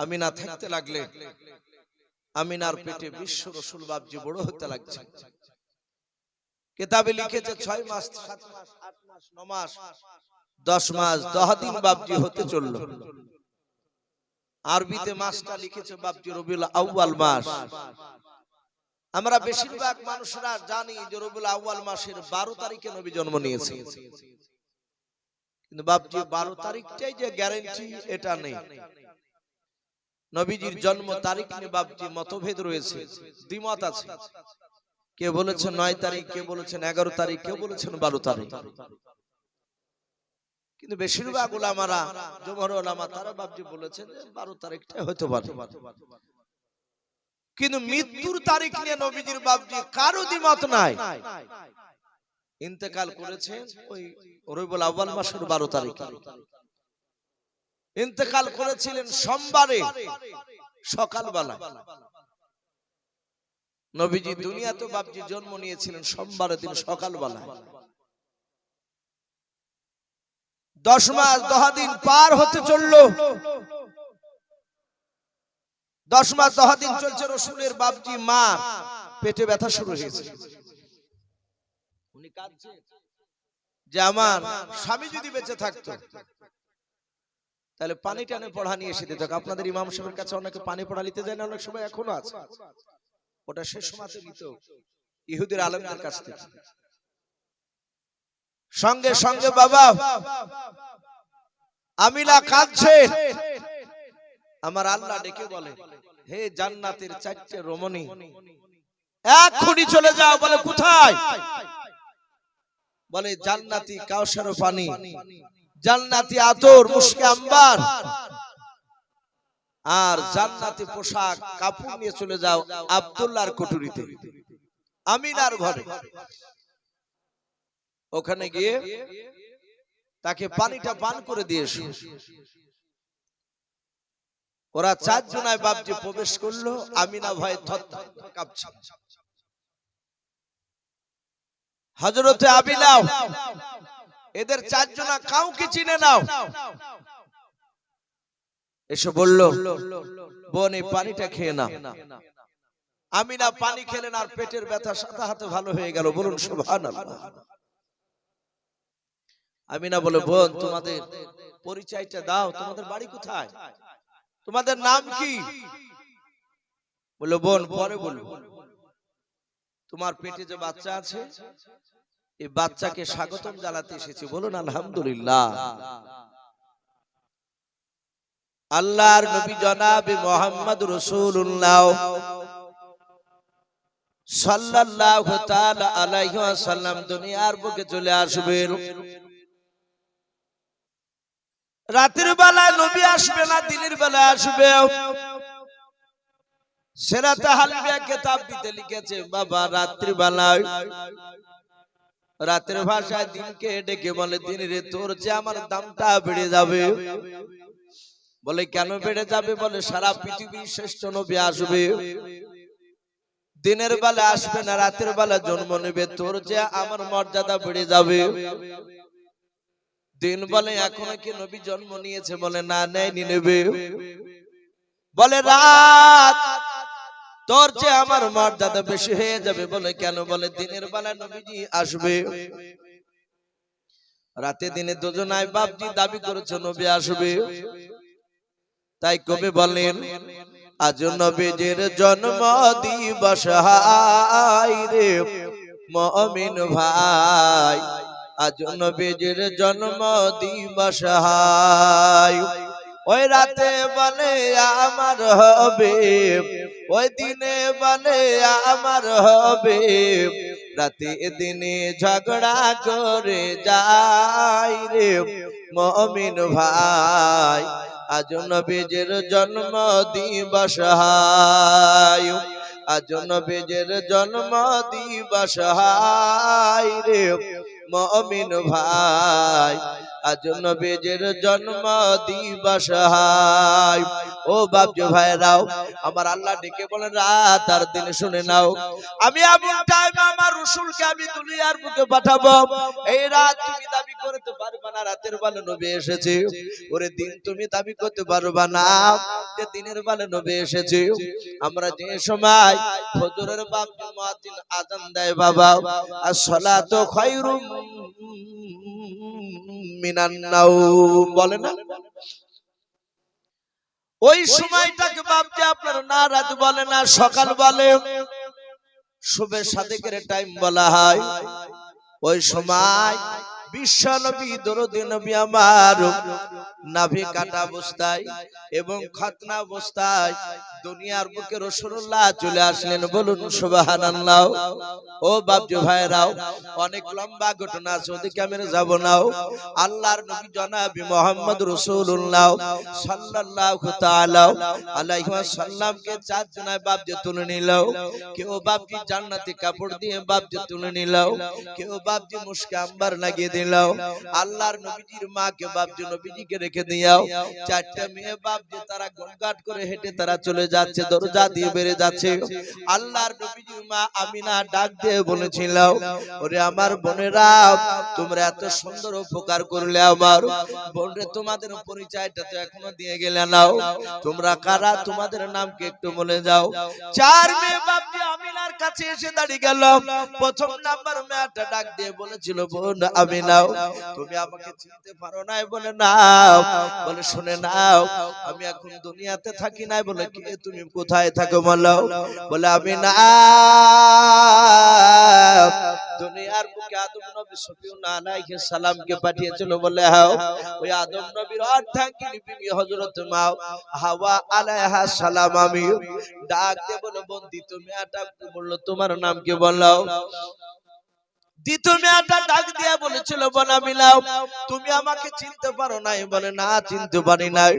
আমিনা থাকতে লাগলেন। আমিনার পেটে বিশ্ব রসুল বাপজি বড় হতে লাগছে। কিতাবে লিখেছে 6 মাস 7 মাস 8 মাস 9 মাস 10 মাস 10 দিন বাপজি হতে চলল। আরবিতে মাসটা লিখেছে বাপজি রবিউল আউয়াল মাস। আমরা বেশিরভাগ মানুষরা জানি যে রবিউল আউয়াল মাসের 12 তারিখে নবী জন্ম নিয়েছেন, কিন্তু বাপজি 12 তারিখটাই যে গ্যারান্টি এটা নেই। নবীজির জন্ম তারিখ নিয়ে বাপজি মতভেদ রয়েছে, দ্বিমত আছে। কে বলেছেন 9 তারিখ, কে বলেছেন 11 তারিখ, কে বলেছেন 12 তারিখ। কিন্তু বেশিরভাগ উলামারা, জমহুর উলামা, তারা বাপজি বলেছেন যে 12 তারিখটাই হতে পারে। কিন্তু মৃত্যুর তারিখ নিয়ে নবীজির বাপজি কারো দ্বিমত নাই। ইন্তেকাল করেছেন ওই রবিউল আউয়াল মাসের 12 তারিখ। ইন্তেকাল করেছিলেন সোমবারে সকালবেলা। নবীজি দুনিয়াতে বাপজি জন্ম নিয়েছিলেন সোমবারের দিন সকালবেলা। 10 মাস 10 দিন পার হতে চলল। 10 মাস 10 দিন চলছে। রসুলের বাপজি মা পেটে ব্যথা শুরু হয়েছে। উনি কাঁদছেন যে আমার স্বামী যদি বেঁচে থাকতো তাহলে পানি টানে পড়া নিয়ে এসে দিত। আপনাদের ইমাম সাহেবের কাছে অনেকে পানি পড়া নিতে যায় না, অনেক সময় এখনো আছে। ওটা শেষ সময়তে নিত ইহুদির আলেমদের কাছ থেকে। সঙ্গে সঙ্গে বাবা আমিনা কাঁদছে। আমার আল্লাহ ডেকে বলে, হে জান্নাতের 4টে রমণী, এক্ষুনি চলে যাও। বলে কোথায়? বলে জান্নাতি কাউসার পানি, জান্নাতি আতর, মুশকে আম্বার আর জান্নাতি পোশাক কাপড় নিয়ে চলে যাও আব্দুল্লাহর কুঠুরিতে, আমিনার ঘরে। ওখানে গিয়ে তাকে পানিটা পান করে দিয়েছে। ওরা 4 জনায় বাপজি প্রবেশ করলো। আমিনা ভয়ে থরথর কাঁপছে। হযরতে আমিনা এদের 4 জনা কাউকে চিনে নাও, এসে বলল, বোন এই পানিটা খেয়ে নাও। আমিনা পানি খেলেন আর পেটের ব্যথা সাথে সাথে ভালো হয়ে গেল। বলুন সুবহানাল্লাহ। আমিনা বলে, বোন তোমাদের পরিচয়টা দাও, তোমাদের বাড়ি কোথায়, তোমাদের নাম কি? বলে বোন পরে বলবো, তোমার পেটে যে বাচ্চা আছে এই বাচ্চাকে স্বাগতম জানাতে এসেছি। বলুন আলহামদুলিল্লাহ। আল্লাহর নবী জনাবে মুহাম্মদ রাসূলুল্লাহ সাল্লাল্লাহু তাআলা আলাইহি ওয়াসাল্লাম দুনিয়ার বুকে চলে আসবেন। রাতের বেলায় নবী আসবে না, দিনের বেলায় আসবে। সিরাতে হালবিয়া কিতাব দিতে লিখেছে বাবা রাত্রি বেলায়, রাতের ভাষায় দিনকে ডেকে বলে, দিন রে তোর যে আমার দামটা বেড়ে যাবে। বলে কেন বেড়ে যাবে? বলে সারা পৃথিবীর শ্রেষ্ঠ নবী আসবে, দিনের বেলা আসবে না, রাতের বেলা জন্ম নেবে, তোর যে আমার মর্যাদা বেড়ে যাবে। দিন বলে এখনো কি নবী জন্ম নিয়েছে? বলে না, নেয়নি, নেবে। বলে রাত তোর যে আমার মর্যাদা বেশি হয়ে যাবে। বলে কেন? বলে দিনের বেলা নবীজি আসবে, রাতে দিনে দুজনায় বাপজি দাবি করেছে নবী আসবে। তাই কবি বলেন, আজ নবীজির জন্ম দিবস হায় রে মুমিন ভাই, আজ নবীজির জন্ম দিবস হায়। ওই রাতে বলে আমার হবে, ওই দিনে বলে আমার হবে, রাতে দিনে ঝগড়া করে যায় রে মুমিন ভাই, আজ নবীজির জন্ম দিবস হায়, আজ নবীজির জন্ম দিবস হায় রে মুমিন ভাই, আজ নবীজির জন্ম দিবস হায়। ও বাপজি ভাইরাও, আমার আল্লাহ ডেকে বলেন রাত আর দিন শুনে নাও, আমি এমন টাইম আমার রাসূলকে আমি দুনিয়ার বুকে পাঠাবো, এই রাত তুমি দাবি করতে পারবে না না রাতের বেলা নবী এসেছে। ওরে দিন তুমি দাবি করতে পারবা না যে দিনের বেলা নবী এসেছে। আমরা যে সময় ফজরের বাপ মুয়াজ্জিন আযান দেয় বাবা, as-salatu খায়রুম মিনান নাওম বলে না, ওই সময়টাকে বাপজি আপনার না রাত বলে না সকাল বলে, শুভে সাদেকের টাইম বলা হয়। ওই সময় বিশ্ব নবী দরদি নবী আমার নাভি কাটা অবস্থায় এবং খাতনা অবস্থায় দুনিয়ার বুকে রাসূলুল্লাহ চলে আসলেন। বলুন সুবহানাল্লাহ। ও বাপজি ভাইরাও, অনেক লম্বা ঘটনা আছে, ওদিকে আমি যাব না। আল্লাহর নবী জনাবি মুহাম্মদ রাসূলুল্লাহ সাল্লাল্লাহু তাআলা আলাইহি ওয়াসাল্লামকে চার জনায় বাপজি তুলে নিল। কেউ বাপজি জান্নাতি কাপড় দিয়ে বাপজি তুলে নিল, কেউ বাপজি মুশকে আম্বার লাগিয়ে দিল। আল্লাহর নবীজির মাকে বাপজি নবীজিকে রেখে দিয়াও চারটা মেয়ে বাপজি তারা গঙ্গাট করে হেঁটে তারা চলে যাচ্ছে, দরজা দিয়ে বেরে যাচ্ছে। আল্লাহর নবীজির মা আমিনা ডাক দিয়ে বলেছিল, ওরে আমার বোনেরা, তোমরা এত সুন্দর উপকার করলে আমার বোনরে, তোমাদের পরিচয়টা তো এখনো দিয়ে গেলে নাও, তোমরা কারা, তোমাদের নাম কি একটু বলে যাও। চার মেয়ে বাপজি আমিনার কাছে এসে দাঁড়িয়ে গেল। প্রথম নাম্বার মেয়েটা ডাক দিয়ে বলেছিল, বোন আমিনা, তুমি আমাকে চিনতে পারো নাই? বলে না। বলে শুনে নাও, আমি এখন দুনিয়াতে থাকি নাই। বলে কে তুমি, কোথায় থাকো বলো? বলে আমি না, দুনিয়ার বুকে আদম নবী সফিউল্লাহ আলাইহিস সালামকে পাঠিয়েছিল। বলে হ্যাঁ, ওই আদম নবীর অর্ধাঙ্গিনী বিবি হযরত মা হাওয়া আলাইহিস সালাম আমি। ডাক দিয়ে বলে, বোন দ্বিতীয় মেয়েটা বলল, তোমার নাম কি বলো? দ্বিতীয় মেয়েটা ডাক দিয়া বলেছিল, বলা মিলাও, তুমি আমাকে চিনতে পারো নাই? বলে না, চিনতে পারি নাই।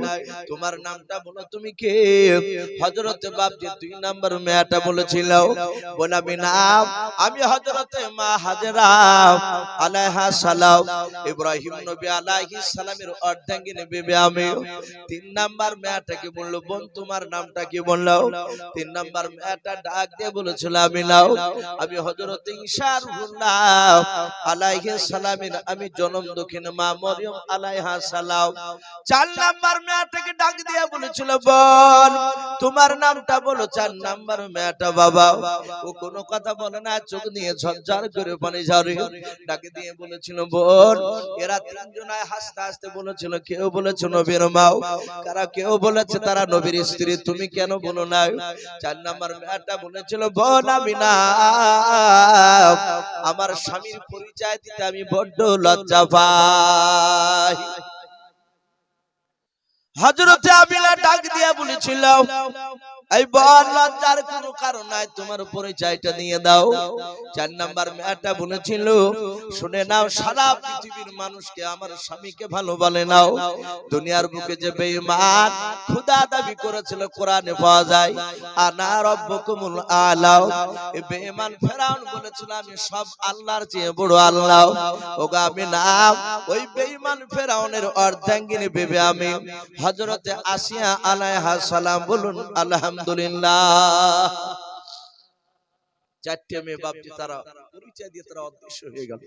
তোমার নামটা বলো, তুমি কে? হযরতে বাপজি দুই নাম্বার মেয়েটা বলেছিল, বলা নাম আমি হযরতে মা হাজেরা আলাইহা সালাম, ইব্রাহিম নবী আলাইহিস সালামের অর্ধাঙ্গিনী বিবি আমি। তিন নাম্বার মেয়েটাকে বলল, বোন তোমার নামটা কি? বললো। তিন নাম্বার মেয়েটা ডাক দিয়ে বলেছিল, আমি নাও, আমি হযরতে ঈসা রুহুল্লাহ আলাইহিস সালামের আমি জন্ম দক্ষিণ মা মরিয়ম আলাইহা সালাম। চার নাম্বার মেয়েটাকে ডাক দিয়া বলেছিল, বোন তোমার নামটা বলো। চার নাম্বার মেয়েটা বাবা ও কোনো কথা বলে না, চোখ দিয়ে ঝরঝর করে পানি ঝরে। ডাকে দিয়ে বলেছিল, বোন এরা তিনজনায় হাসতে হাসতে বলেছিল, কেউ বলেছে নবীর মা, কারা কেউ বলেছে তারা নবীর স্ত্রী, তুমি কেন বলো না? চার নাম্বার মেয়েটা বলেছিল, বোন আমি না, আমার স্বামীর পরিচয় দিতে আমি বড্ড লজ্জা পাই। হযরতে আমিনা ডাক দিয়া বলেছিল, এই বল লজ্জার কোনো কারণ নাই, তোমার পরিচয়টা দিয়ে দাও। চার নাম্বার মেয়েটা বলেছিল, শুনে নাও, সারা পৃথিবীর মানুষকে আমার স্বামীকে ভালো বলে নাও। দুনিয়ার বুকে যে বেঈমান খোদা দাবি করেছিল কোরআনে পাওয়া যায়, আনা রব্বুকুমুল আলা, এই বেঈমান ফেরাউন বলেছিল আমি সব আল্লাহর চেয়ে বড় আল্লাহ। ওগো আমি না, ওই বেঈমান ফেরাউনের অর্ধাঙ্গিনী বিবি আমি হযরতে আসিয়া আলাইহা সালাম। বলুন আলহামদুলিল্লাহ। চারটি মেয়ে বাপজি তারা পরিচয় দিয়ে তারা অদৃশ্য হয়ে গেল।